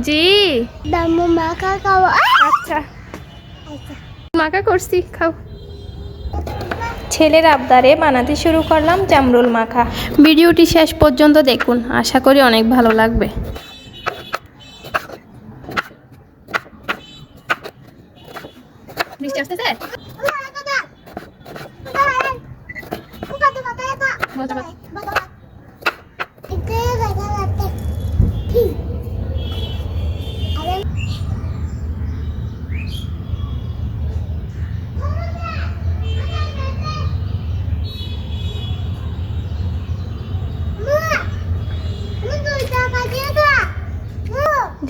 জি দামু মাখা খাও। আচ্ছা মাখা করছি, খাও। ছেলের আবদারে বানাতে শুরু করলাম জামরুল মাখা। ভিডিওটি শেষ পর্যন্ত দেখুন, আশা করি অনেক ভালো লাগবে। বৃষ্টি আসতেছে?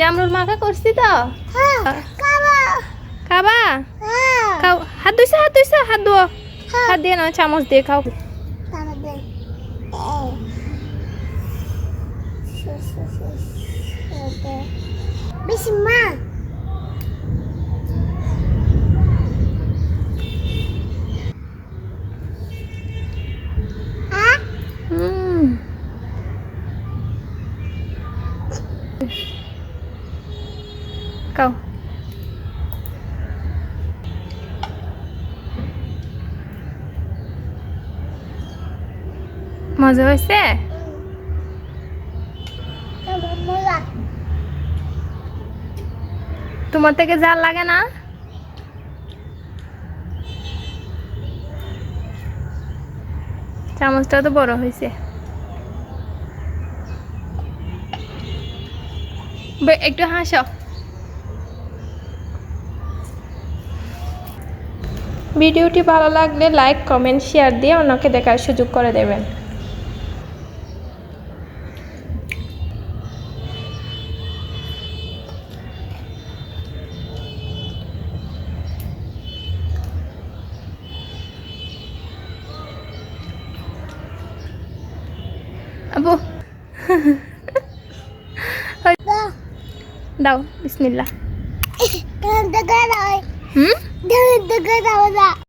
জামরুল মাখা করছি তো, খাবা? খাও, হাত ধুইছো, হাত ধুও। হাত দিয়ে নয়, চামচ দিয়ে খাও। বিসমিল্লাহ। খাও। মজা হয়েছে? তোমার থেকে জাল লাগে না? চামচটা তো বড় হয়েছে। একটু হাসো। ভিডিওটি ভালো লাগলে লাইক, কমেন্ট, শেয়ার দিয়ে অন্যকে দেখার সুযোগ করে দেবেন। আবু দাও, বিসমিল্লাহ। হুম।